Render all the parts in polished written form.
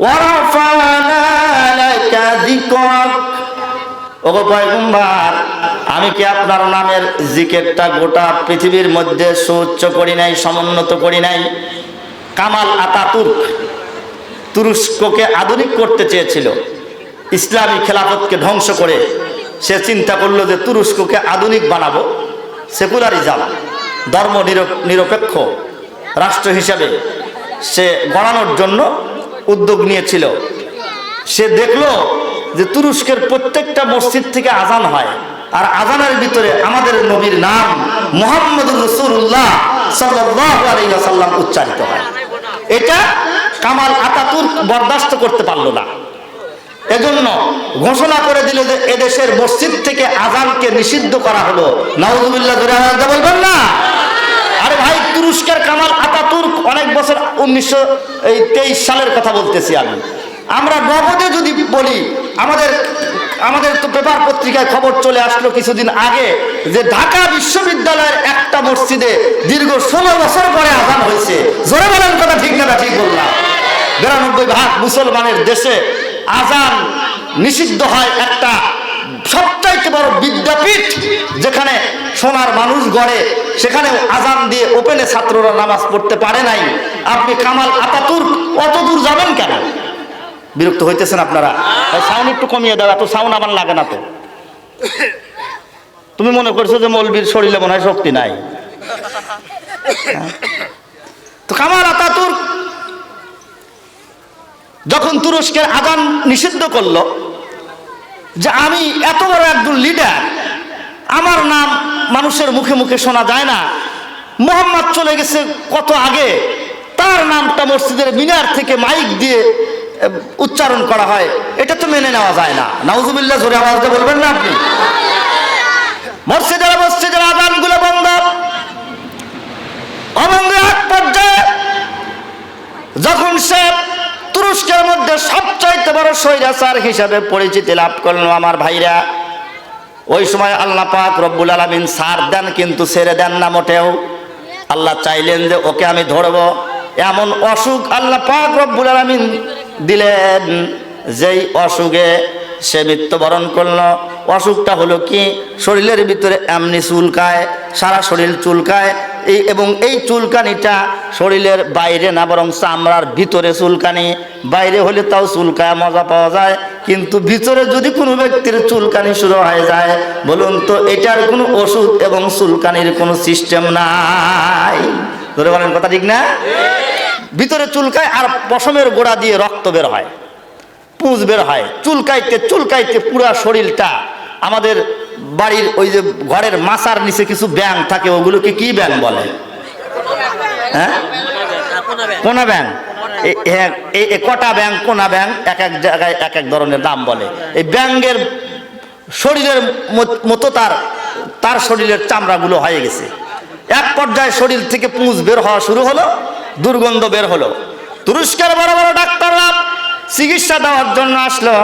ওয়ারাফা'না লাকা যিকরাক। ওগো পয়গম্বর, আমি কি আপনার নামের জিকিরটা গোটা পৃথিবীর মধ্যে সুউচ্চ করি নাই, সমুন্নত করি নাই? কামাল আতাতুর্ক তুরস্ককে আধুনিক করতে চেয়েছিল, ইসলামী খেলাফতকে ধ্বংস করে সে চিন্তা করলো যে তুরস্ককে আধুনিক বানাবো, সেকুলারিজম, ধর্ম নিরপেক্ষ রাষ্ট্র হিসাবে সে গড়ানোর জন্য উদ্যোগ নিয়েছিল। সে দেখলো যে তুরস্কের প্রত্যেকটা মসজিদ থেকে আজান হয়, আর আজানের ভিতরে আমাদের নবীর নাম মুহাম্মদুর রাসূলুল্লাহ সাল্লাল্লাহু আলাইহি ওয়াসাল্লাম উচ্চারিত হয়। এটা কামাল আতাতুর্ক বরদাস্ত করতে পারলো না, এজন্য ঘোষণা করে দিল যে এদেশের মসজিদ থেকে আজানকে নিষিদ্ধ করা হলো। নাউযুবিল্লাহ, জোরে আওয়াজ দিয়ে বলবেন না? আরে ভাই, তুরস্কের কামাল আতাতুর্ক অনেক বছর 1923 সালের কথা বলতেছি আমি। আমরা নগদে যদি বলি, আমাদের তো পেপার পত্রিকায় খবর চলে আসলো কিছুদিন আগে যে ঢাকা বিশ্ববিদ্যালয়ের একটা মসজিদে দীর্ঘ 16 বছর পরে আজান হয়েছে। জোরে বলেন কথা ঠিক না? ঠিক বললাম। 92% মুসলমানের দেশে আজান নিষিদ্ধ হয় একটা সবচাইতে বড় বিদ্যাপীঠ যেখানে সোনার মানুষ গড়ে, সেখানে আজান দিয়ে ওপেনে ছাত্ররা নামাজ পড়তে পারে নাই। আপনি কামাল আতাতুর্ক অত দূর যাবেন কেন? বিরক্ত হইতেছেন আপনারা? সাউন্ড একটু কমিয়ে দাও, এত সাউন্ড আমার লাগে না তো। তুমি মনে করছো যে মৌলবীর শরীরে মনে হয় শক্তি নাই? তো কামাল আতাতুর্ক যখন তুরস্কের আজান নিষিদ্ধ করলো, যে আমি এত বড় একজন লিডার, আমার নাম মানুষের মুখে মুখে শোনা যায় না, মুহাম্মদ চলে গেছে কত আগে, তার নামটা মসজিদের মিনার থেকে মাইক দিয়ে উচ্চারণ করা হয়, এটা তো মেনে নেওয়া যায় না। নাউযুবিল্লাহ, জোরে আওয়াজ দিয়ে বলবেন না আপনি? মসজিদের আজানগুলো বন্ধ অবন্ধ। এক পর্যায়ে যখন সে তুরস্কের মধ্যে সবচাইতে বড় স্বৈরাচার হিসাবে পরিচিতি লাভ করলো, আমার ভাইরা, ওই সময় আল্লাহ পাক রব্বুল আলামিন ছাড় দেন, কিন্তু ছেড়ে দেন না মোটেও। আল্লাহ চাইলেন যে ওকে আমি ধরবো, এমন অসুখ আল্লাহ পাক রব্বুল আলামিন দিলেন, যেই অসুখে সে মৃত্যুবরণ করলো। অসুখটা হলো কি? শরীরের ভিতরে এমনি চুলকায়, সারা শরীর চুলকায়, এবং এই চুলকানিটা শরীরের বাইরে না, বরং চামড়ার ভিতরে চুলকানি। বাইরে হলে তাও চুলকায় মজা পাওয়া যায়, কিন্তু ভিতরে যদি কোনো ব্যক্তির চুলকানি শুরু হয়ে যায়, বলুন তো এটার কোনো ওষুধ এবং চুলকানির কোনো সিস্টেম নাই। ধরে বলেন কথা ঠিক না? ভিতরে চুলকায়, আর পশমের গোড়া দিয়ে রক্ত বের হয়, পুঁজ বের হয়, চুলকাইতে চুলকাইতে পুরা শরীরটা। আমাদের বাড়ির ওই যে ঘরের মাচার নিচে কিছু ব্যাঙ থাকে, ওগুলোকে কি ব্যাঙ বলে? হ্যাঁ, কোনা ব্যাঙ। কটা ব্যাঙ, কোনা ব্যাঙ, এক এক জায়গায় এক এক ধরনের নাম বলে। এই ব্যাঙের শরীরের মতো তার শরীরের চামড়াগুলো হয়ে গেছে। এক পর্যায়ে শরীর থেকে পুঁজ বের হওয়া শুরু হলো, দুর্গন্ধ বের হলো। তুরস্কের বড় বড় ডাক্তাররা চিকিৎসা দেওয়ার জন্য আসলো,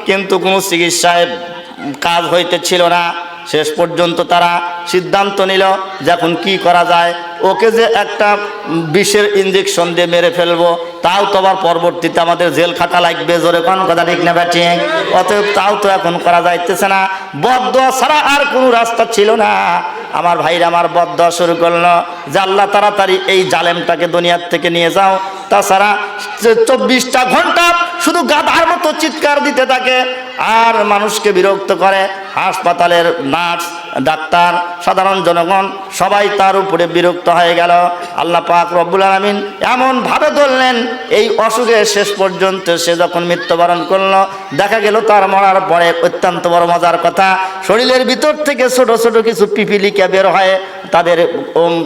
কিন্তু কোনো চিকিৎসায় কাজ হইতেছিল না। শেষ পর্যন্ত তারা সিদ্ধান্ত নিল যে এখন কি করা যায়, ওকে যে একটা বিষের ইঞ্জেকশন দিয়ে মেরে ফেলবো, তাও তো আবার পরবর্তীতে আমাদের জেল খাটা লাগবে। জোরে কোন কথা ঠিক না ব্যাটি? অতএব তাও তো এখন করা যাইতেছে না, বদদোয়া ছাড়া আর কোনো রাস্তা ছিল না। আমার ভাইরা আমার বদদোয়া শুরু করলো যে আল্লাহ তাড়াতাড়ি এই জালেমটাকে দুনিয়ার থেকে নিয়ে যাও। তাছাড়া 24টা ঘন্টা শুধু গাধার মতো চিৎকার দিতে থাকে আর মানুষকে বিরক্ত করে। হাসপাতালের নার্স, ডাক্তার, সাধারণ জনগণ সবাই তার উপরে বিরক্ত হয়ে গেল। আল্লাহ পাক রব্বুল আলামিন এমন ভাবে ধরলেন, এই অসুখে শেষ পর্যন্ত সে যখন মৃত্যুবরণ করলো, দেখা গেল তার মরার পরে অত্যন্ত বড় মজার কথা, শরীরের ভিতর থেকে ছোট ছোট কিছু পিপিলিকা বের হয়,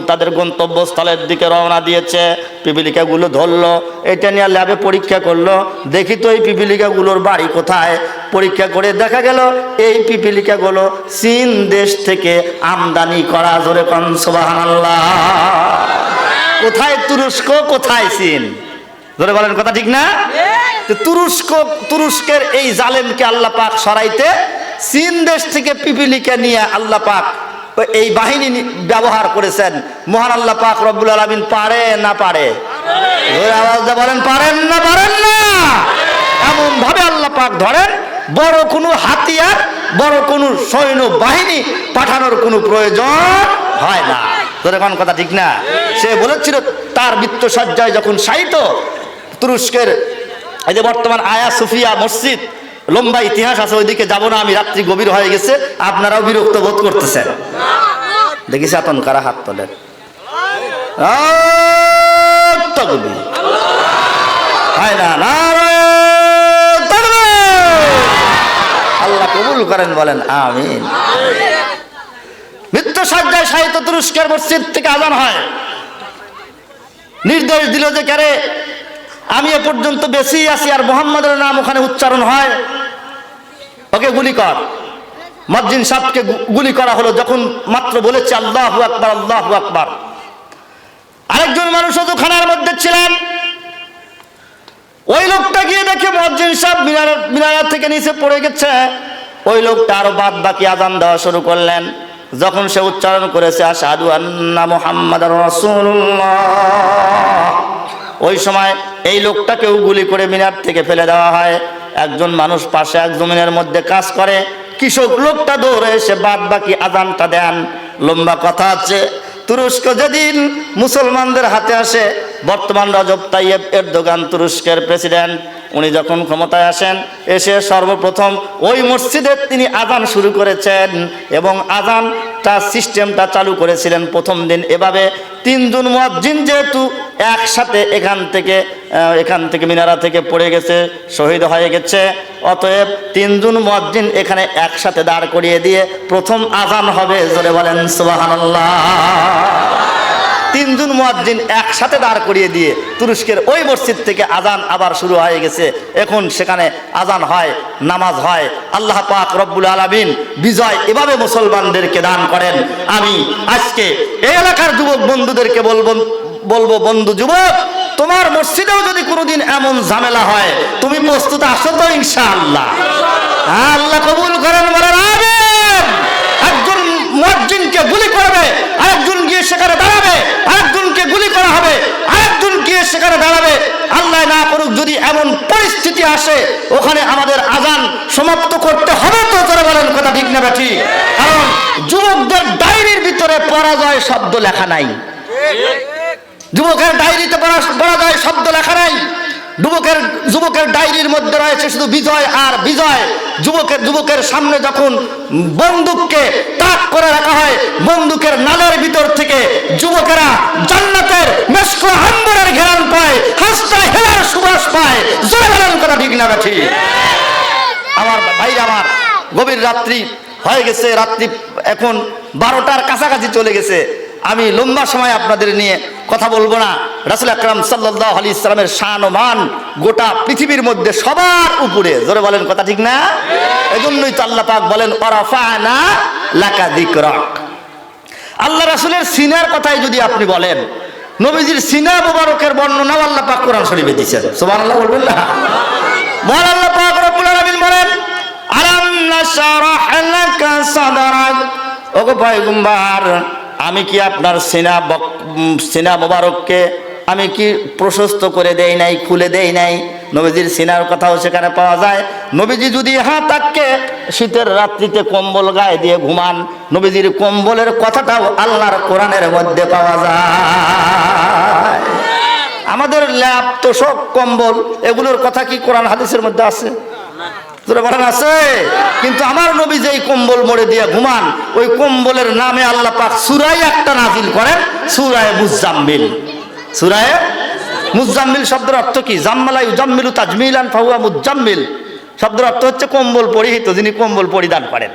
তাদের গন্তব্যস্থলের দিকে রওনা দিয়েছে। পিপিলিকাগুলো ধরলো, এটা নিয়ে ল্যাবে পরীক্ষা করলো, দেখি তো এই পিপিলিকাগুলোর বাড়ি কোথায়। পরীক্ষা করে দেখা গেল এই পিপিলিকাগুলো চীন দেশ থেকে আমদানি করা। জোরে কোন সুবহানাল্লাহ। কোথায় তুরস্ক, কোথায় চীন? জোরে বলেন কথা ঠিক না? তুরস্কের এই জালেমকে আল্লাহ পাক সরাইতে চীন দেশ থেকে পিপিলিকা নিয়ে আল্লাহ পাক এই বাহিনী ব্যবহার করেছেন। মহান আল্লাহ পাক রব্বুল আলামিন পারে না পারে? জোরে আওয়াজ দিয়ে বলেন, পারেন না? পারেন না? এমন ভাবে আল্লাহ পাক ধরেন বড় কোনো হাতিয়ার, বড় কোনো সৈন্য বাহিনী পাঠানোর কোনো প্রয়োজন হয় না। তোর এখন কথা ঠিক না? সে বলেছিল তার মৃত্যুসজ্জায় যখন শায়িত, তুরস্কের এই যে বর্তমান আয়া সোফিয়া মসজিদ, লম্বা ইতিহাস আছে, ওইদিকে যাবো না আমি, রাত্রি গভীর হয়ে গেছে, আপনারাও বিরক্ত বোধ করতেছেন। দেখিস আতঙ্কারা হাত তোলেন, হয় না, আল্লাহ কবুল করেন, বলেন আমিন। মৃত্যুসজ্জায় শায়িত তুরস্কের মসজিদ থেকে আযান হয়। নির্দেশ দিল যে কারে আমি এ পর্যন্ত বেশি আছি আর মুহাম্মাদের নাম ওখানে উচ্চারণ হয়, ওকে গুলি কর। মুয়াজ্জিন সাহেবকে গুলি করা হলো। যখন মাত্র বলেছে আল্লাহু আকবার, আল্লাহু আকবার, আরেকজন মানুষ ওখানের মধ্যে ছিলেন, ওই লোকটা গিয়ে দেখে মুয়াজ্জিন সাহেব মিনার থেকে নিচে পড়ে গেছে। ওই লোকটা আরো বাদ বাকি আযান দেওয়া শুরু করলেন। যখন সে উচ্চারণ করেছে আশহাদু আন্না মুহাম্মাদার রাসূলুল্লাহ, ওই সময় এই লোকটাকেও গুলি করে মিনার থেকে ফেলে দেওয়া হয়। একজন মানুষ পাশে এক জমিনের মধ্যে কাজ করে, কৃষক লোকটা দৌড়ে এসে বাদ বাকি আযানটা দেন। লম্বা কথা আছে, তুরস্ক যেদিন মুসলমানদের হাতে আসে, বর্তমান রজব তাইয়েব এরদোগান তুরস্কের প্রেসিডেন্ট, উনি যখন ক্ষমতায় আসেন, এসে সর্বপ্রথম ওই মসজিদে তিনি আযান শুরু করেছেন এবং আযানটা সিস্টেমটা চালু করেছিলেন প্রথম দিন এভাবে। তিনজন মুয়াজ্জিন যেহেতু একসাথে এখান থেকে মিনারা থেকে পড়ে গেছে, শহীদ হয়ে গেছে, অতএব তিনজন মুয়াজ্জিন এখানে একসাথে দাঁড় করিয়ে দিয়ে প্রথম আযান হবে। জোরে বলেন সুবহানাল্লাহ। তিনজন মুয়াজ্জিন একসাথে দাঁড় করিয়ে দিয়ে তুরস্কের ওই মসজিদ থেকে আযান আবার শুরু হয়ে গেছে। এখন সেখানে আযান হয়, নামাজ হয়। আল্লাহ পাক রব্বুল আলামিন বিজয় এভাবে মুসলমানদেরকে দান করেন। আমি আজকে এই এলাকার যুবক বন্ধুদেরকে বলবো বন্ধু যুবক, তোমার মসজিদেও যদি কোনোদিন এমন ঝামেলা হয়, তুমি প্রস্তুত আছো তো? ইনশাআল্লাহ আল্লাহ কবুল করেন, বলেন আমিন। একজন মুয়াজ্জিনকে গুলি করবে, আরেকজন গিয়ে সেখানে দাঁড়াবে, আরেকজনকে গুলি করা হবে, আরেকজন গিয়ে সেখানে দাঁড়াবে। আল্লাহ না করুক যদি এমন পরিস্থিতি আসে, ওখানে আমাদের আযান সমাপ্ত করতে হবে তো? তোরা বলেন কথা ঠিক না ঠিক? কারণ যুবকদের ডায়েরির ভিতরে পরাজয় শব্দ লেখা নাই। যুবকের ডায়েরিতে পরাজয় শব্দ লেখা নাই। যুবকের ডায়েরির মধ্যে রয়েছে শুধু বিজয় আর বিজয়। যুবকের সামনে যখন বন্দুককে তাক করে রাখা হয়, বন্দুকের নালের ভিতর থেকে যুবকেরা জান্নাতের মেশক আম্বরের ঘ্রাণ পায়, হাসতা হেলার সুবাস পায়। জোরে বলেন কথা ঠিক না ঠিক? আমার ভাইরা, আমার গভীর রাত্রি হয়ে গেছে, রাত্রি এখন 12টার কাছাকাছি চলে গেছে। আমি লম্বা সময় আপনাদের নিয়ে কথা বলবো না। রাসূল আকরাম সাল্লাল্লাহু আলাইহি সাল্লামের শান ও মান গোটা পৃথিবীর মধ্যে সবার উপরে। জোরে বলেন কথা ঠিক না? এজন্যই তো আল্লাহ পাক বলেন ওয়ারাফা'না লাকা যিকরাক। আল্লাহ রাসূলের সিনার কথাই যদি আপনি বলেন, নবীজির সিনা মুবারকের বর্ণনাও আল্লাহ পাক কোরআন শরীফে দিয়েছেন। সুবহানাল্লাহ বলবেন না? মহান আল্লাহ পাক রব্বুল আলামিন বলেন আলাম নাশরাহ লাকা সাদরাক। ওগো পয়গম্বর, আমি কি আপনার সিনা মোবারককে আমি কি প্রশস্ত করে দেই নাই, খুলে দেই নাই? নবীজির সিনার কথাও সেখানে পাওয়া যায়। নবীজি যদি তাকে শীতের রাত্রিতে কম্বল গায়ে দিয়ে ঘুমান, নবীজির কম্বলের কথাটাও আল্লাহর কোরআনের মধ্যে পাওয়া যায়। আমাদের ল্যাপ তোশক কম্বল এগুলোর কথা কি কোরআন হাদিসের মধ্যে আছে? আছে, কিন্তু আমার নবী যেই কম্বল মোড়ে দিয়ে ঘুমান, ওই কম্বলের নামে আল্লাহ পাক সূরা একটা নাযিল করেন, সূরা মুজাম্মিল। সূরা মুজাম্মিল শব্দের অর্থ কি? জাম্মালা ইউজাম্মিলু তাজমিলান ফাহুয়া মুজাম্মিল শব্দের অর্থ হচ্ছে কম্বল পরিহিত, যিনি কম্বল পরিধান করেন।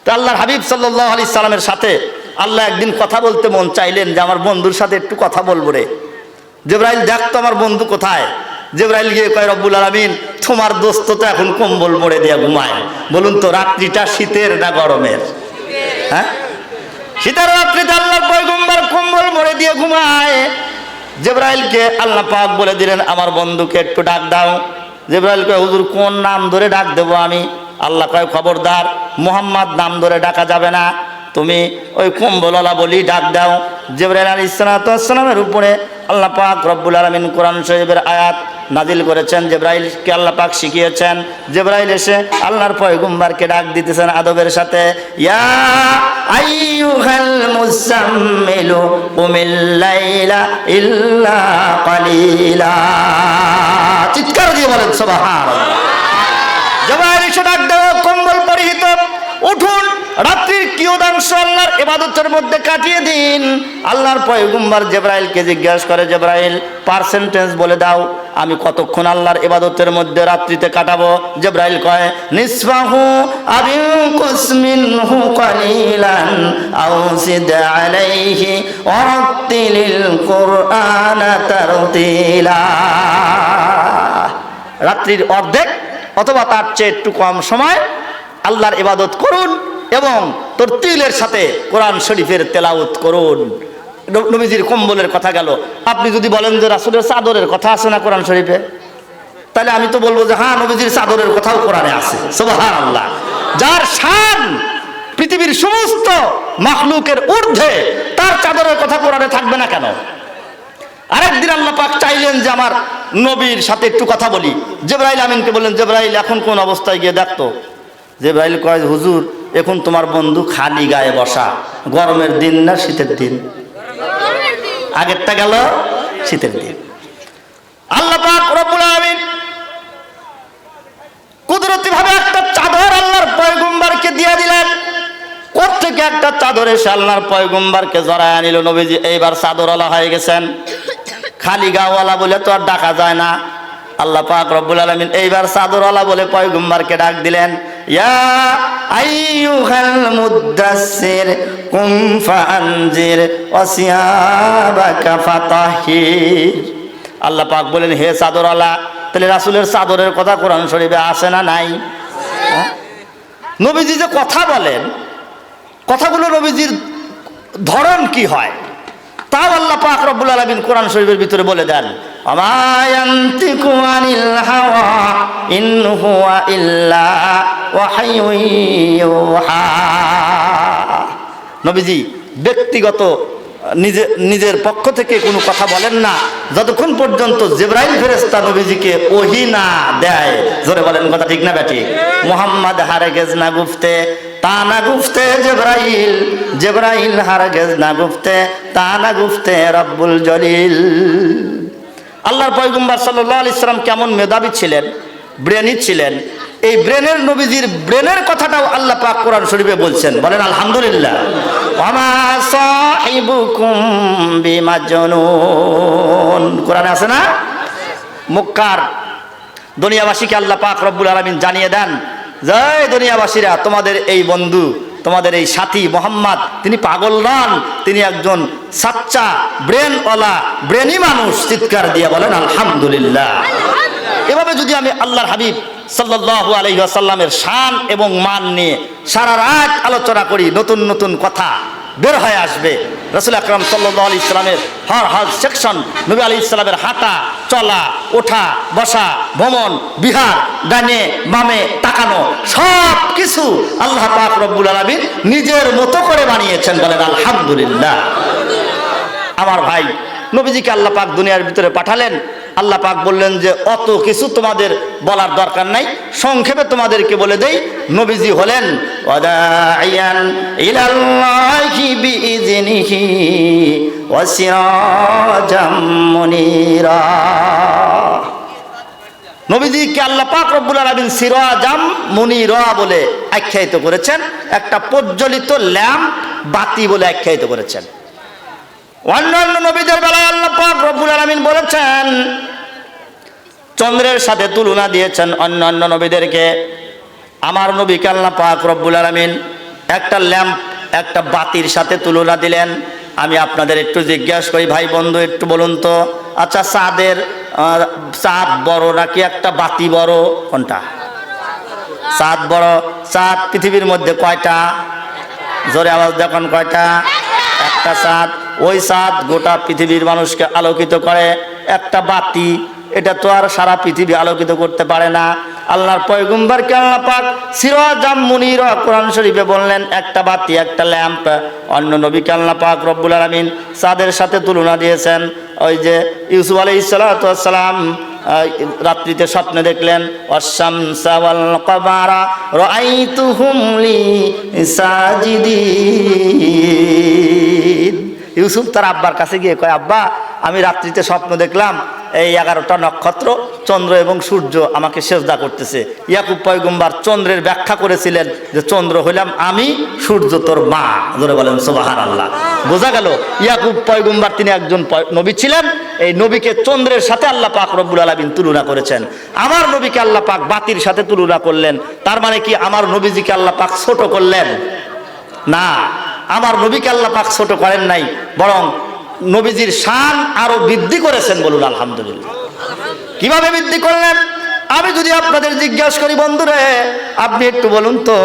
তো আল্লাহর হাবিব সাল্লাল্লাহু আলাইহি সাল্লামের সাথে আল্লাহ একদিন কথা বলতে মন চাইলেন যে আমার বন্ধুর সাথে একটু কথা বলবো রে। জিবরাইল দেখতো আমার বন্ধু কোথায়। জিবরাইল গিয়ে কয় রব্বুল আলামিন, তোমার দোস্ত তো এখন কম্বল মোড়ে দিয়ে ঘুমায়। বলুন তো রাত্রিটা শীতের না গরমের? হ্যাঁ, শীতের রাত্রিতে আল্লাহর পয়গম্বর কম্বল মোড়ে দিয়ে ঘুমায়। জিবরাইলকে আল্লাহ পাক বলে দিলেন আমার বন্ধুকে একটু ডাক দাও। জিবরাইল কয় হুজুর কোন নাম ধরে ডাক দেবো আমি? আল্লাহ কয় খবরদার, মুহাম্মদ নাম ধরে ডাকা যাবে না, তুমি ওই কম্বলওয়ালা বলি ডাক দাও। জিবরাইল আলাইহিস সালামের উপরে আল্লাহ পাক রব্বুল আলামিন কোরআন শরীফের আয়াত নাজিল করেছেন। জিবরাইলকে আল্লাহ পাক শিখিয়েছেন। জিবরাইল এসে আল্লাহর পয়গম্বরকে ডাক দিতেছেন আদবের সাথে, ইয়া আইয়ুহাল মুজাম্মিলু কুমিল লাইলা ইল্লা কালিলা। চিৎকার দিয়ে বলেন সুবহানাল্লাহ। জিবরাইল এসে ডাক দাও, কম্বল পরিহিত, উঠুন, রাত্রির কিয়দাংশ আল্লাহর ইবাদতের মধ্যে কাটিয়ে দিন। আল্লাহর পয়গম্বর জিবরাইলকে জিজ্ঞাসা করে, জিবরাইল পার্সেন্টেজ বলে দাও, আমি কতক্ষণ আল্লাহর ইবাদতের মধ্যে রাত্রিতে কাটাবো? জিবরাইল কয়, নিসফাহু আবিনকুস মিনহু কালিলান আও জিদ আলাইহি ওয়ারাত্তিলিল কুরআনা তারতিলা। রাত্রির অর্ধেক অথবা তার চেয়ে একটু কম সময় আল্লাহর ইবাদত করুন এবং তরতিলের সাথে কোরআন শরীফের তেলাওয়াত করুন। নবীজির কম্বলের কথা গেল। আপনি যদি বলেন যে রাসূলের চাদরের কথা আছে না কোরআন শরীফে, তাহলে আমি তো বলবো যে হ্যাঁ, নবীজির চাদরের কথাও কোরআনে আছে। সুবহানাল্লাহ। যার শান পৃথিবীর সমস্ত মাখলুকের ঊর্ধ্বে, তার চাদরের কথা কোরআনে থাকবে না কেন? আরেকদিন আল্লাহ পাক চাইলেন যে আমার নবীর সাথে একটু কথা বলি। জিবরাইল আমিনকে বললেন, জিবরাইল এখন কোন অবস্থায় গিয়ে দেখতো। জিবরাইল কয়, হুজুর এখন তোমার বন্ধু খালি গায়ে বসা, গরমের দিন না শীতের দিন? আগেরটা গেল শীতের দিন। আল্লাহ পাক রব্বুল আলামিন কুদরতি ভাবে একটা চাদর আল্লাহর পয়গম্বরকে দিয়ে দিলেন। কোত্থেকে একটা চাদর এসে আল্লাহর পয়গম্বরকে জড়ায় আনিল। নবীজি এইবার চাদরওয়ালা হয়ে গেছেন। খালি গাওয়ালা বলে তো আর ডাকা যায় না। আল্লাহ পাক রব্বুল আলামিন এইবার চাদরওয়ালা বলে পয়গম্বরকে ডাক দিলেন, ইয়া আইয়ুহাল মুদ্দাসসির কুম ফাআনজির ওয়াসিয়াবাকা ফাতাহির। আল্লাহ পাক বলেন, হে চাদরওয়ালা, তাহলে রাসূলের চাদরের কথা কোরআন শরীফে আছে না নাই? নবীজি যে কথা বলেন, কথাগুলো নবীজির ধরন কি হয় তাও আল্লাহ পাক রব্বুল আলামিন কোরআন শরীফের ভিতরে বলে দেন, আমা ইয়ানতিকু আনিল হাওয়া ইন হুয়া ইল্লা ওয়াহয়ুন ইউহা। নবীজি ব্যক্তিগত নিজের পক্ষ থেকে কোনো কথা বলেন না যতক্ষণ পর্যন্ত জিবরাইল ফেরেশতা নবীজিকে ওহী না দেয়। জোরে বলেন কথা ঠিক না ব্যাটি? মুহাম্মদ হারগিজ না গুফতে তা না গুফতে জিবরাইল, জিবরাইল হারগিজ না গুফতে তা না গুফতে রব্বুল জলিল। আল্লাহর পয়গম্বর সাল্লাল্লাহু আলাইহি সাল্লাম কেমন মেধাবী ছিলেন, ব্রেনি ছিলেন। এই ব্রেনের, নবীজির ব্রেনের কথাটাও আল্লাহ পাক কোরআন শরীফে বলছেন। বলেন আলহামদুলিল্লাহ। ওয়ামা সাহিবুকুম বিমাজনুন, কোরআনে আছে না? মক্কার দুনিয়াবাসীকে আল্লাহ পাক রব্বুল আলামিন জানিয়ে দেন, জয় দুনিয়াবাসীরা, তোমাদের এই বন্ধু, তোমাদের এই সাথী মুহাম্মদ, তিনি পাগল নন, তিনি একজন সাচ্চা ব্রেনওয়ালা, ব্রেনি মানুষ। চিৎকার দিয়ে বলেন আলহামদুলিল্লাহ। এভাবে যদি আমি আল্লাহর হাবিব সাল্লাল্লাহু আলাইহি ওয়াসাল্লামের শান এবং মান নিয়ে সারা রাত আলোচনা করি, নতুন নতুন কথা বের হয়ে আসবে। রাসূল আকরাম সাল্লাল্লাহু আলাইহি ওয়াসাল্লামের হর সেকশন, নবী আলাইহিস সালামের হাঁটা চলা, ওঠা বসা, ভ্রমণ বিহার, ডানে বামে তাকানো, সব কিছু আল্লাহ পাক রব্বুল আলামিন নিজের মতো করে বানিয়েছেন। বলেন আলহামদুলিল্লাহ। আমার ভাই, নবীজিকে আল্লাহ পাক দুনিয়ার ভিতরে পাঠালেন। আল্লাহ পাক বললেন যে অত কিছু তোমাদের বলার দরকার নাই, সংক্ষেপে তোমাদেরকে বলে দেই, নবীজি হলেন ওয়াদাইয়ান ইলাল্লাহি বিইজনিহি ওয়া সিরাজাম মুনীরা। নবীজিকে আল্লাহ পাক রব্বুল আলামিন সিরাজাম মুনীরা বলে আখ্যায়িত করেছেন, একটা প্রজ্বলিত ল্যাম্প, বাতি বলে আখ্যায়িত করেছেন। অন্যান্য নবীদের বেলায় আল্লাহ পাক রব্বুল আলামিন বলেছেন, চন্দ্রের সাথে তুলনা দিয়েছেন অন্যান্য নবীদেরকে। আমার নবীকে আল্লাহ পাক রব্বুল আলামিন একটা ল্যাম্প, একটা বাতির সাথে তুলনা দিলেন। আমি আপনাদের একটু জিজ্ঞাসা করি ভাই বন্ধু, একটু বলুন তো, আচ্ছা চাঁদ বড় নাকি একটা বাতি বড়? কোনটা? চাঁদ বড়। চাঁদ পৃথিবীর মধ্যে কয়টা? জোরে আওয়াজ দেখুন, কয়টা? একটা চাঁদ। ওই চাঁদ গোটা পৃথিবীর মানুষকে আলোকিত করে। একটা বাতি, এটা তো আর সারা পৃথিবী আলোকিত করতে পারে না। আল্লাহর পয়গম্বরকে আল্লাহ পাক সিরাজাম মুনিরা কোরআন শরীফে বললেন একটা বাতি একটা ল্যাম্প। অন্য নবীকে আল্লাহ পাক রব্বুল আলামিন চাঁদের সাথে তুলনা দিয়েছেন। ওই যে ইউসুফ আলাইহিস সালাতু ওয়াস সালাম রাত্রিতে স্বপ্নে দেখলেন ওয়াশ-শামসা ওয়াল কমারা রাআইতুহুম লি সাজিদিন। ইউসুফ তার আব্বার কাছে গিয়ে কয়, আব্বা আমি রাত্রিতে স্বপ্ন দেখলাম এই 11টা নক্ষত্র চন্দ্র এবং সূর্য আমাকে সেজদা করতেছে। ইয়াকুব পয়গম্বর চন্দ্রের ব্যাখ্যা করেছিলেন যে চন্দ্র হইলাম আমি, সূর্য তোর মা। ধরে বলেন সুবহানাল্লাহ। বোঝা গেল ইয়াকুব পয়গম্বর তিনি একজন নবী ছিলেন। এই নবীকে চন্দ্রের সাথে আল্লাহ পাক রব্বুল আলামিন তুলনা করেছেন। আমার নবীকে আল্লাহ পাক বাতির সাথে তুলনা করলেন। তার মানে কি আমার নবীজিকে আল্লাহ পাক ছোট করলেন? না, আমার নবীকে আল্লাহ পাক ছোট করেন নাই, বরং নবীজির শান আরো বৃদ্ধি করেছেন। বলুন আলহামদুলিল্লাহ। কিভাবে বৃদ্ধি করলেন? আমি যদি আপনাদের জিজ্ঞাসা করি, বন্ধুরে আপনি একটু বলুন তো,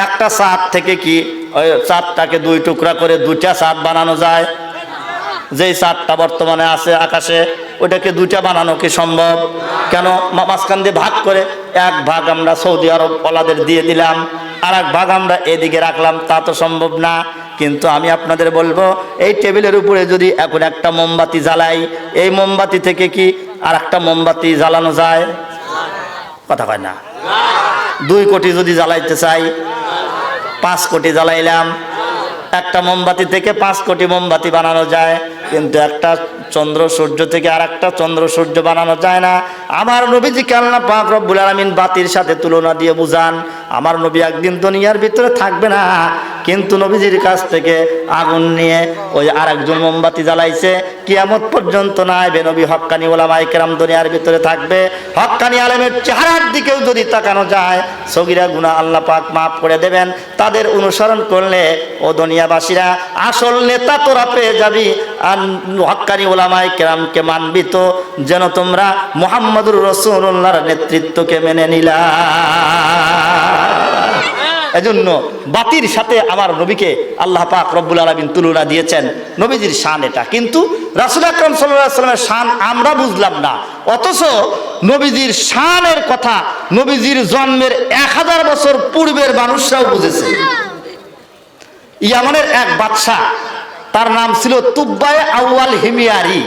একটা চাঁদ থেকে কি ওই চাঁদটাকে 2 টুকরা করে 2টা চাঁদ বানানো যায়? যেই চাঁদটা বর্তমানে আছে আকাশে ওটাকে 2টা বানানো কি সম্ভব? কেন? মাঝখান দিয়ে ভাগ করে এক ভাগ আমরা সৌদি আরব ওলাদের দিয়ে দিলাম, আর এক ভাগ আমরা এদিকে রাখলাম, তা তো সম্ভব না। কিন্তু আমি আপনাদের বলবো, এই টেবিলের উপরে যদি এখন একটা মোমবাতি জ্বালাই, এই মোমবাতি থেকে কি আর একটা মোমবাতি জ্বালানো যায়? কথা কয় না। 2 কোটি যদি জ্বালাইতে চাই, 5 কোটি জ্বালাইলাম, একটা মোমবাতি থেকে 5 কোটি মোমবাতি বানানো যায়। কিন্তু একটা চন্দ্র সূর্য থেকে আর একটা চন্দ্র সূর্য বানানো যায় না। আমার নবীজিকে আল্লাহ পাক রব্বুল আলামিন বাতির সাথে তুলনা দিয়ে বুঝান। আমার নবী একদিন দুনিয়ার ভিতরে থাকবে না, কিন্তু নবীজির কাছ থেকে আগুন নিয়ে ওই আরেকজন মোমবাতি জ্বালাইছে। কিয়ামত পর্যন্ত না আইবে নবী হক্কানি ওলামায়ে কেরাম দুনিয়ার ভিতরে থাকবে। হক্কানি আলেমের চেহারার দিকেও যদি তাকানো যায়, সগীরা গুনাহ আল্লাহ পাক মাফ করে দেবেন। তাদের অনুসরণ করলে ও দুনিয়াবাসীরা আসল নেতা তোরা পেয়ে যাবি। আর হক্কানি ওলামায়ে কেরামকে মানবি তো, যেন তোমরা মুহাম্মদুর রাসূলুল্লাহর নেতৃত্বকে মেনে নিলা। এজন্য বাতির সাথে আমার নবীকে আল্লাহ পাক রব্বুল আলামিন তুলনা দিয়েছেন। নবীজির শান এটা, কিন্তু রাসূল আকরাম সাল্লাল্লাহু আলাইহি ওয়াসাল্লামের শান আমরা বুঝলাম না। অথচ নবীজির শানের কথা নবীজির জন্মের 1000 বছর পূর্বের মানুষরাও বুঝেছে। ইয়ামানের এক বাদশা, তার নাম ছিল তুব্বায়ে আউয়াল হিমিয়ারি।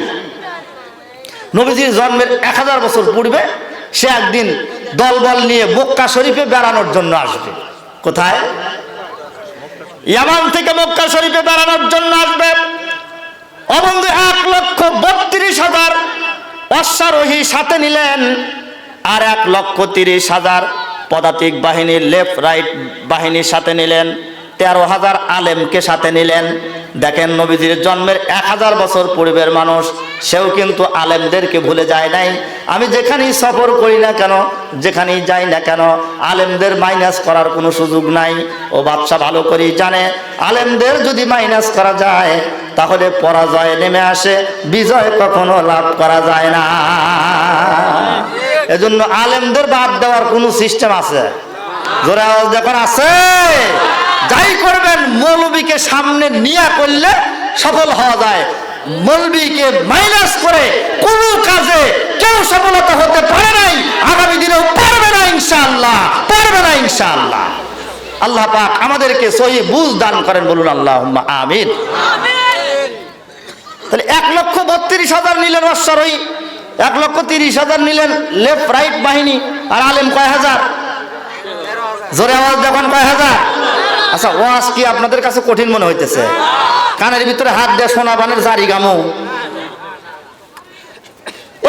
নবীজির জন্মের 1000 বছর পূর্বে সে একদিন দলবল নিয়ে মক্কা শরীফে বেড়ানোর জন্য আসবে। কোথায়? ইয়ামান থেকে মক্কা শরীফে বেড়ানোর জন্য আসবে। অবন্ধু 1,32,000 অশ্বারোহী সাথে নিলেন, আর 1,30,000 পদাতিক বাহিনীর লেফট রাইট বাহিনীর সাথে নিলেন, 13,000 আলেমকে সাথে নিলেন। দেখেন, নবীজির জন্মের 1000 বছর পূর্বের মানুষ, সেও কিন্তু আলেমদেরকে ভুলে যায় নাই। আমি যেখানেই সফর করি না কেন, যেখানেই যাই না কেন, আলেমদের মাইনাস করার কোনো সুযোগ নাই। ও বাদশা ভালো করেই জানে, আলেমদের যদি মাইনাস করা যায় তাহলে পরাজয় নেমে আসে, বিজয় কখনো লাভ করা যায় না। এজন্য আলেমদের বাদ দেওয়ার কোনো সিস্টেম আছে? জোরে আওয়াজ যখন আছে, যাই করবেন মৌলবীকে সামনে নিয়ে করলে সফল হওয়া যায়। মৌলবীকে মাইনাস করে কোনো কাজে কেউ সফলতা হতে পারে নাই, আগামী দিনেও পারবে না ইনশাআল্লাহ, পারবে না ইনশাআল্লাহ। আল্লাহ পাক আমাদেরকে সহিহ বুঝ দান করেন, বলুন আল্লাহুম্মা আমিন। তাহলে 1,32,000 নিলেন অশ্বারোহী, 1,30,000 নিলেন লেফট রাইট বাহিনী, আর আলেম কয় হাজার? জোরে আওয়াজ যখন কয় হাজার? আচ্ছা, ওয়াজ কি আপনাদের কাছে কঠিন মনে হইতেছে? কানের ভিতরে হাত দিয়ে সোনাবানের জারি গামো,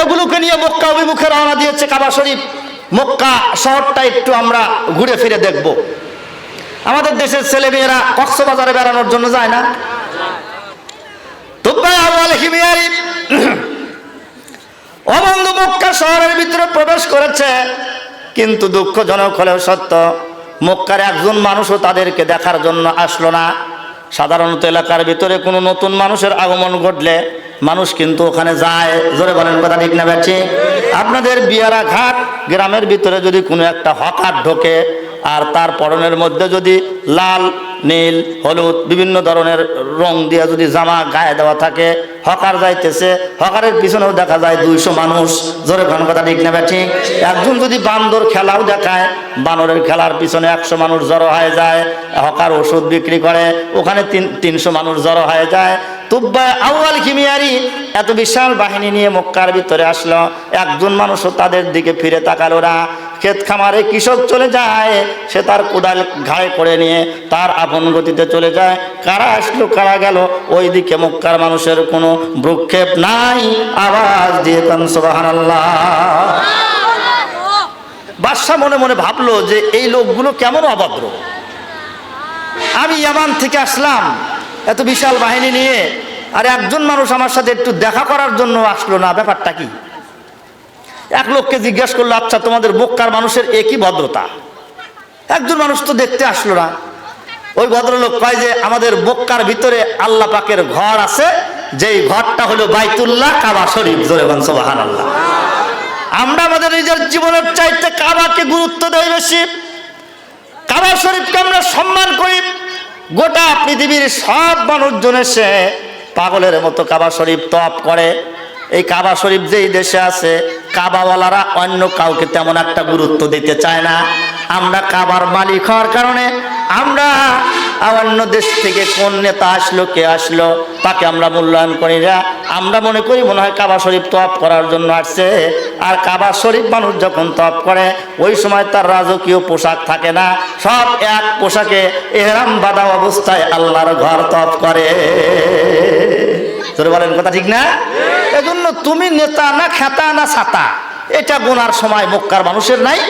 এগুলোকে নিয়ে মক্কা অভিমুখে রওনা দিয়েছে কাবা শরীফ। মক্কা শহরটা একটু আমরা ঘুরে ফিরে দেখব। আমাদের দেশের ছেলেমেয়েরা কক্সবাজারে বেড়ানোর জন্য যায় না? তুব্বায়ে আউয়াল হিমিয়ারি অবন্ধু মক্কা শহরের ভিতরে প্রবেশ করেছে, কিন্তু দুঃখজনক হলেও সত্য, মক্কার একজন মানুষও তাদেরকে দেখার জন্য আসলো না। সাধারণত এলাকার ভিতরে কোনো নতুন মানুষের আগমন ঘটলে মানুষ কিন্তু ওখানে যায়। জোরে বলেন, কথা ঠিক না বেঠি? আপনাদের বিয়ারা ঘাট গ্রামের ভিতরে যদি কোনো একটা হকার ঢোকে, আর তার পরনের মধ্যে যদি লাল নীল হলুদ বিভিন্ন ধরনের রং দিয়ে যদি জামা গায়ে দেওয়া থাকে, হকার যাইতেছে, হকারের পিছনেও দেখা যায় 200 মানুষ। জোরে কোন কথা ঠিক না ঠিক? একজন যদি বান্দর খেলাও দেখায়, বানরের খেলার পিছনে 100 মানুষ জড়ো হয়ে যায়। হকার ওষুধ বিক্রি করে, ওখানে 300 মানুষ জড়ো হয়ে যায়। তুব্বা আউয়াল হিমিয়ারি এত বিশাল বাহিনী নিয়ে মক্কার ভিতরে আসলো, একজন মানুষও তাদের দিকে ফিরে তাকালো না। ক্ষেত খামারে কৃষক চলে যায়, সে তার কোদাল ঘাড়ে করে নিয়ে তার আপন গতিতে চলে যায়। কারা আসলো কারা গেল, ওই দিকে মক্কার মানুষের কোনো ভ্রুক্ষেপ নাই। আওয়াজ দিয়ে কান সুবহানাল্লাহ। বাদশা মনে মনে ভাবলো যে এই লোকগুলো কেমন অভদ্র, আমি ইয়ামান থেকে আসলাম এত বিশাল বাহিনী নিয়ে, আর একজন মানুষ আমার সাথে একটু দেখা করার জন্য আসলো না, ব্যাপারটা কি? এক লোককে জিজ্ঞাসা করলো, আচ্ছা তোমাদের মক্কার মানুষের একই ভদ্রতা, একজন মানুষ তো দেখতে আসলো না। ওই ভদ্রলোক কয় যে আমাদের মক্কার ভিতরে আল্লাহ পাকের ঘর আছে, যেই ঘরটা হলো বাইতুল্লাহ, কাবা শরীফ। জোরে বলেন সুবহানাল্লাহ। আমরা আমাদের নিজের জীবনের চাইতে কাবাকে গুরুত্ব দেই বেশি, কাবা শরীফকে আমরা সম্মান করি। গোটা পৃথিবীর সব মানুষজন এসে পাগলের মতো কাবা শরীফ তওয়াফ করে। এই কাবা শরীফ যেই দেশে আছে, কাবাওয়ালারা অন্য কাউকে তেমন একটা গুরুত্ব দিতে চায় না। আমরা কাবার মালিক হওয়ার কারণে আমরা অন্য দেশ থেকে কোন নেতা আসলো, কে আসলো, তাকে আমরা মূল্যায়ন করি না। আমরা মনে করি মনে হয় কাবা শরীফ তওয়াফ করার জন্য আসছে। আর কাবা শরীফ মানুষ যখন তওয়াফ করে, ওই সময় তার রাজকীয় পোশাক থাকে না, সব এক পোশাকে ইহরাম বাঁধা অবস্থায় আল্লাহর ঘর তওয়াফ করে। তোর বলেন কথা ঠিক না? এজন্য তুমি নেতা না খেতা না ছাতা, এটা গোনার সময় মক্কার মানুষের নাই।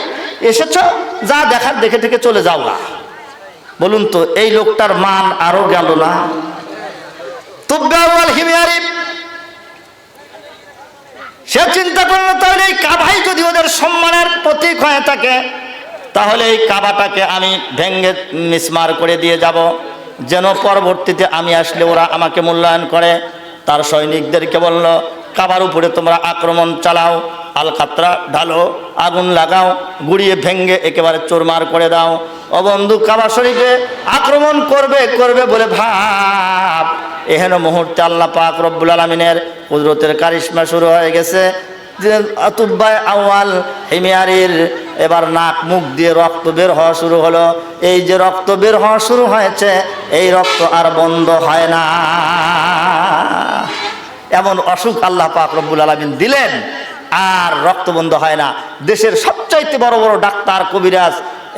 এসেছ, যা দেখার দেখে থেকে চলে যাও না। বলুন তো এই লোকটার মান আরো গেল না? তুব্বাউল হিমিয়ারি সে চিন্তা করলো, তাহলে এই কাবাই যদি ওদের সম্মানের প্রতীক হয়ে থাকে, তাহলে এই কাবাটাকে আমি ভেঙ্গে মিসমার করে দিয়ে যাব, যেন পরবর্তীতে আমি আসলে ওরা আমাকে মূল্যায়ন করে। তার সৈনিকদেরকে বলল, কাবার উপরে তোমরা আক্রমণ চালাও, আল খাতরা ঢালো, আগুন লাগাও, গুড়িয়ে ভেঙ্গে একেবারে চোরমার করে দাও। ও বন্ধু, কাবা শরীফে আক্রমণ করবে বলে ভাব, এহেন মুহূর্তে আল্লাহ পাক রব্বুল আলামিনের কুদরতের কারিশমা শুরু হয়ে গেছে। তুব্বায় আউয়াল হিমিয়ারির এবার নাক মুখ দিয়ে রক্ত বের হওয়া শুরু হলো। এই যে রক্ত বের হওয়া শুরু হয়েছে, এই রক্ত আর বন্ধ হয় না। এমন অসুখ আল্লাহ পাক রব্বুল আলামিন দিলেন, আর রক্ত বন্ধ হয় না। দেশের সবচাইতে বড় বড় ডাক্তার, কবিরাজ,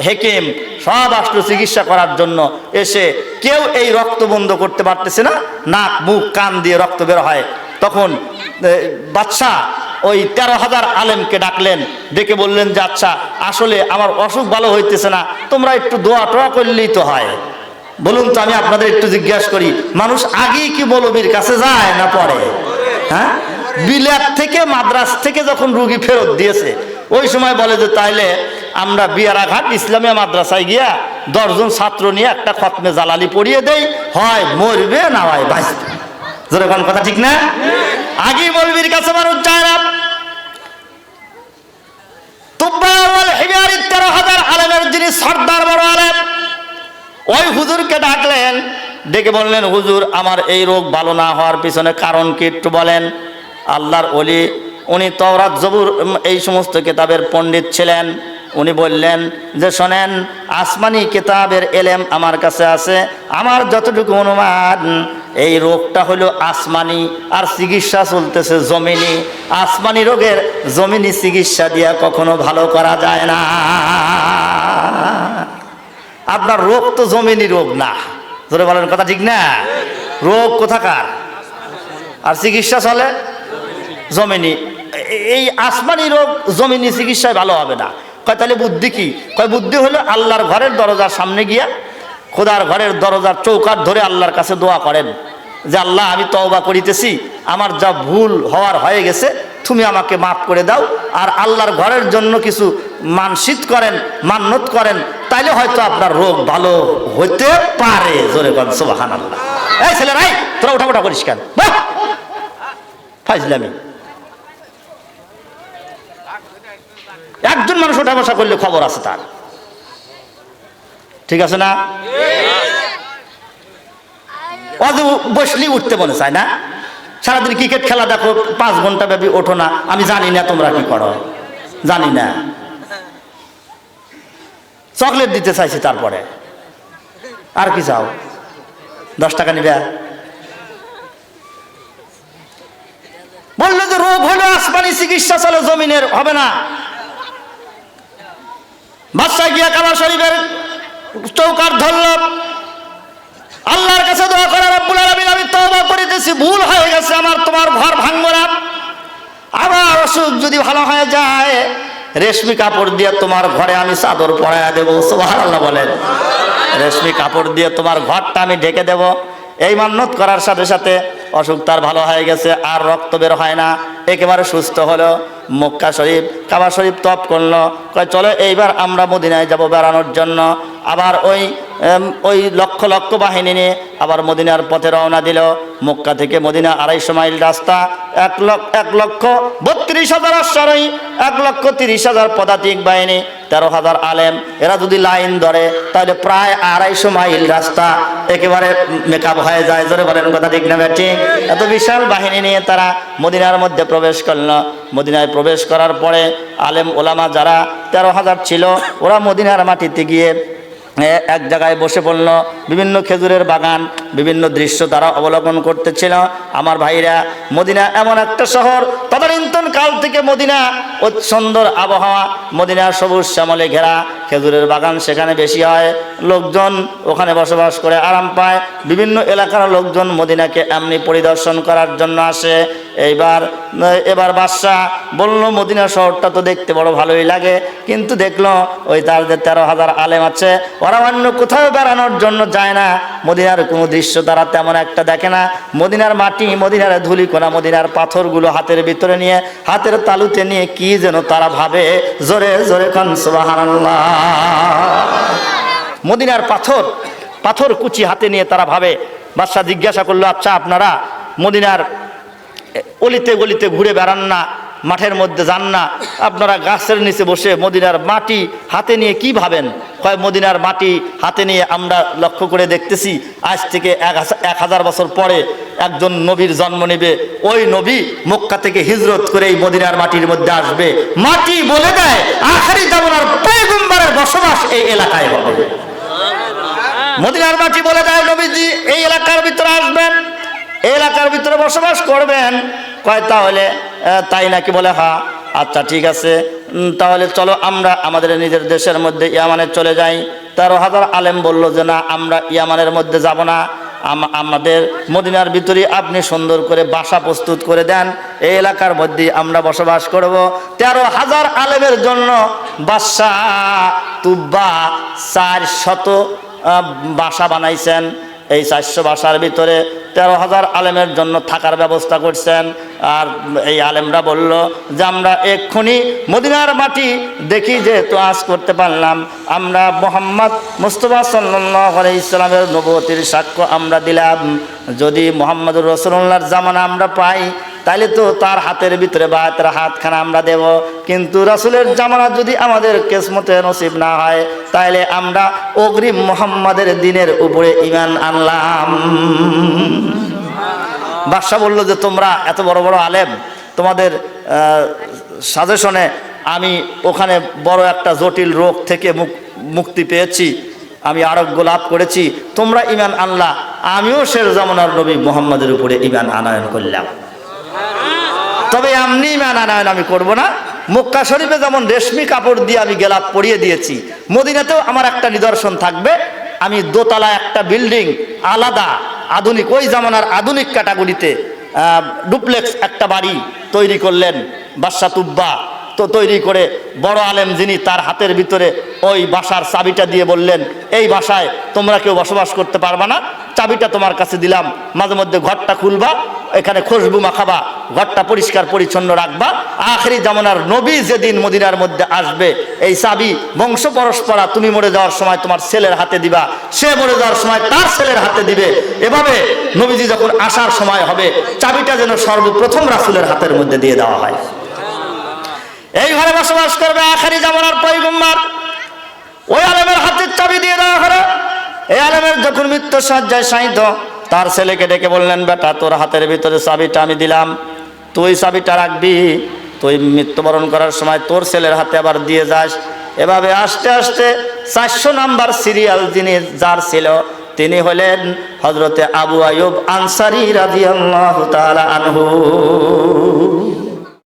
হেকিম সব আসলো চিকিৎসা করার জন্য, এসে কেউ এই রক্ত বন্ধ করতে পারতেছে না। নাক মুখ কান দিয়ে রক্ত বের হয়। তখন বাদশাহ ওই 13,000 আলেমকে ডাকলেন, ডেকে বললেন যে আচ্ছা, আসলে আমার অসুখ ভালো হইতেছে না, তোমরা একটু দোয়া টোয়া করলেই তো হয়। বলুন তো, আমি আপনাদের একটু জিজ্ঞাসা করি, মানুষ আগেই কি মৌলবীর কাছে যায় না পরে? হ্যাঁ, বিলেত থেকে মাদ্রাস থেকে যখন রুগী ফেরত দিয়েছে, ওই সময় বলে যে তাইলে আমরা বিয়ারাঘাট ইসলামিয়া মাদ্রাসায় গিয়া 10 জন ছাত্র নিয়ে একটা খতমে জালালি পড়িয়ে দেই, হয় মরবে না হয় বাঁচবে। যেরকম কথা ঠিক না? আগেই মৌলবীর কাছে মানুষ যায় না। তুব্বাউল হিমিয়ারি 13,000 আলেমের যিনি সর্দার বড় আলেম, ওই হুজুরকে ডাকলেন, ডেকে বললেন, হুজুর আমার এই রোগ ভালো না হওয়ার পিছনে কারণ কি একটু বলেন। আল্লাহর ওলি, উনি তাওরাত জবুর এই সমস্ত কিতাবের পণ্ডিত ছিলেন। উনি বললেন যে শোনেন, আসমানি কিতাবের এলেম আমার কাছে আছে, আমার যতটুকু অনুমান এই রোগটা হলো আসমানি, আর চিকিৎসা চলতেছে জমিনি। আসমানি রোগের জমিনি চিকিৎসা দিয়া কখনো ভালো করা যায় না। আপনার রোগ তো জমিনি রোগ না। ধরে বলেন কথা ঠিক না? রোগ কোথাকার, আর চিকিৎসা চলে জমিনি। এই আসমানি রোগ জমিনি চিকিৎসায় ভালো হবে না। কয় তাহলে বুদ্ধি কি? কয় বুদ্ধি হলো আল্লাহর ঘরের দরজার সামনে গিয়া খোদার ঘরের দরজার চৌকাঠ ধরে আল্লাহর কাছে দোয়া করেন যে আল্লাহ, আমি তওবা করিতেছি, আমার যা ভুল হওয়ার হয়ে গেছে, তুমি আমাকে মাফ করে দাও। আর আল্লাহর ঘরের জন্য কিছু মানসিক করেন, মান্যত করেন, তাইলে হয়তো আপনার রোগ ভালো হইতে পারে। জোরে বলেন সুবহানাল্লাহ। এই ছেলে রাই, তোরা উঠাপটা করিস কেন? ফাইজলামি। একজন মানুষ ওঠা বসা করলে খবর আছে তার, ঠিক আছে না? অত বসলেই উঠতে মনে চায় না। সারাদিন ক্রিকেট খেলা দেখো, 5 ঘন্টা ব্যাপী ওঠো না। আমি জানি না তোমরা কি করো, জানি না। চকলেট দিতে চাইছি, তারপরে আর কি চাও? 10 টাকা নিবে। বললো যে রোগ হলো আসমানি চিকিৎসা চলে, জমিনের হবে না। বাদশা গিয়া কাবা শরীফের চৌকাঠ ধরল, আল্লাহর কাছে দোয়া করে, রব্বুল আলামিন আমি তওবা করিতেছি, ভুল হয়ে গেছে আমার, তোমার ঘর ভাঙবো না। আবার অসুখ যদি ভালো হয়ে যায়, রেশমি কাপড় দিয়ে তোমার ঘরে আমি চাদর পরাইয়া দেবো। সুবহানাল্লাহ বলেন। রেশমি কাপড় দিয়ে তোমার ঘরটা আমি ঢেকে দেব। এই মান্যত করার সাথে সাথে অসুখ তার ভালো হয়ে গেছে, আর রক্ত বের হয় না, একেবারে সুস্থ হলো। মক্কা শরীফ, কাবা শরীফ তপ করলো, কয় চলো এইবার আমরা মদিনায় যাব বেড়ানোর জন্য। আবার ওই লক্ষ লক্ষ বাহিনী নিয়ে আবার মদিনার পথে রওনা দিল। মক্কা থেকে মদিনা 250 মাইল রাস্তা, 1,32,000 অশ্বারোহী, 1,30,000 পদাতিক বাহিনী, 13,000 আলেম। এরা যদি লাইন ধরে তাহলে প্রায় 250 মাইল রাস্তা একেবারে মেকআপ হয়ে যায়। জোরে বলেন কথা ঠিক না ঠিক? এত বিশাল বাহিনী নিয়ে তারা মদিনার মধ্যে প্রবেশ করলো। মদিনায় প্রবেশ করার পরে আলেম ওলামা যারা 13,000 ছিল, ওরা মদিনার মাটিতে গিয়ে এক জায়গায় বসে পড়ল। বিভিন্ন খেজুরের বাগান, বিভিন্ন দৃশ্য তারা অবলোকন করতেছিল। আমার ভাইরা, মদিনা এমন একটা শহর, তদানীন্তন কাল থেকে মদিনা সুন্দর আবহাওয়া, মদিনা সবুজ শ্যামলে ঘেরা, খেজুরের বাগান সেখানে বেশি হয়, লোকজন ওখানে বসবাস করে আরাম পায়। বিভিন্ন এলাকার লোকজন মদিনাকে এমনি পরিদর্শন করার জন্য আসে। এবার বাদশা বলল, মদিনা শহরটা তো দেখতে বড় ভালোই লাগে, কিন্তু দেখলো ওই তার যে 13,000 আলেম আছে, ওরা অন্য কোথাও বেড়ানোর জন্য যায় না, মদিনার কোনো দৃশ্য তারা তেমন একটা দেখে না। মদিনার মাটি, মদিনার ধুলিকণা, মদিনার পাথরগুলো হাতের ভিতরে নিয়ে, হাতের তালুতে নিয়ে কি যেন তারা ভাবে। জোরে জোরে কান সুবহানাল্লাহ। মদিনার পাথর কুচি হাতে নিয়ে তারা ভাবে। বাদশা জিজ্ঞাসা করলো, আচ্ছা আপনারা মদিনার অলিতে গলিতে ঘুরে বেড়ান না, মাঠের মধ্যে যান না, আপনারা গাছের নিচে বসে মদিনার মাটি হাতে নিয়ে কি ভাবেন? কয়, মদিনার মাটি হাতে নিয়ে আমরা লক্ষ্য করে দেখতেছি, আজ থেকে 1000 বছর পরে একজন নবীর জন্ম নেবে। ওই নবী মক্কা থেকে হিজরত করে এই মদিনার মাটির মধ্যে আসবে। মাটি বলে দেয় আখিরি জামানার পয়গম্বরের বসবাস এই এলাকায় হবে। মদিনার মাটি বলে দেয় নবীজি এই এলাকার ভিতরে আসবেন, এই এলাকার ভিতরে বসবাস করবেন। কয়, তাহলে তাই নাকি? বলে হ্যাঁ। আচ্ছা ঠিক আছে, তাহলে চলো আমরা আমাদের নিজের দেশের মধ্যে ইয়ামানে চলে যাই। 13,000 আলেম বলল যে না, আমরা ইয়ামানের মধ্যে যাব না, আমাদের মদিনার ভিতরে আপনি সুন্দর করে বাসা প্রস্তুত করে দেন, এই এলাকার মধ্যে আমরা বসবাস করব। 13,000 আলেমের জন্য বাদশাহ তুব্বা 400 বাসা বানাইছেন। এই 400 বাসার ভিতরে 13,000 আলেমের জন্য থাকার ব্যবস্থা করছেন। আর এই আলেমরা বলল যে আমরা এক্ষুনি মদিনার মাটি দেখি, যেহেতু আজ করতে পারলাম, আমরা মুহাম্মদ মুস্তাফা সাল্লাল্লাহু আলাইহি সাল্লামের নবুয়তির সাক্ষ্য আমরা দিলাম। যদি মুহাম্মদুর রাসূলুল্লাহর জামানা আমরা পাই, তাইলে তো তার হাতের ভিতরে বায়াতের হাতখানা আমরা দেব। কিন্তু রাসূলের জামানা যদি আমাদের কিসমতে নসিব না হয়, তাইলে আমরা অগ্রিম মুহাম্মাদের দ্বীনের উপরে ঈমান আনলাম। বাদশা বলল যে তোমরা এত বড় বড় আলেম, তোমাদের সাজেশনে আমি ওখানে বড় একটা জটিল রোগ থেকে মুক্তি পেয়েছি, আমি আরোগ্য লাভ করেছি, তোমরা ঈমান আনলা, আমিও শেষ জামানার নবী মুহাম্মাদের উপরে ঈমান আনয়ন করলাম। তবে এমনি ঈমান আনয়ন আমি করব না। মক্কা শরীফে যেমন রেশমি কাপড় দিয়ে আমি গেলাপ পরিয়ে দিয়েছি, মদিনাতেও আমার একটা নিদর্শন থাকবে। আমি দোতলা একটা বিল্ডিং আলাদা আধুনিক, ওই জামানার আধুনিক ক্যাটাগরিতে ডুপ্লেক্স একটা বাড়ি তৈরি করলেন বাদশা তুব্বা। তো তৈরি করে বড় আলেম যিনি, তার হাতের ভিতরে ওই বাসার চাবিটা দিয়ে বললেন, এই বাসায় তোমরা কেউ বসবাস করতে পারবা না, চাবিটা তোমার কাছে দিলাম, মাঝে মধ্যে ঘরটা খুলবা, এখানে খুশবু মাখাবা, ঘরটা পরিষ্কার পরিচ্ছন্ন রাখবা। আখিরি জামানার নবী যেদিন মদিনার মধ্যে আসবে, এই চাবি বংশ পরস্পরা তুমি মরে যাওয়ার সময় তোমার ছেলের হাতে দিবা, সে মরে যাওয়ার সময় তার ছেলের হাতে দিবে। এভাবে নবীজি যখন আসার সময় হবে, চাবিটা যেন সর্বপ্রথম রাসূলের হাতের মধ্যে দিয়ে দেওয়া হয়। এই ঘরে বসবাস করবে আখিরি জামানার পয়গম্বর, ওই আলেমের হাতের চাবি দিয়ে দেওয়া হলো। এই আলেমের যখন মৃত্যু সজ্জায় শায়িত, তার ছেলেকে ডেকে বললেন, বেটা তোর হাতের ভিতরে চাবিটা আমি দিলাম, তুই চাবিটা রাখবি, তুই মৃত্যুবরণ করার সময় তোর ছেলের হাতে আবার দিয়ে যাস। এভাবে আস্তে আস্তে 400 নাম্বার সিরিয়াল যিনি যার ছিল তিনি হলেন হযরতে আবু আইয়ুব আনসারী রাদিয়াল্লাহু তাআলা আনহু।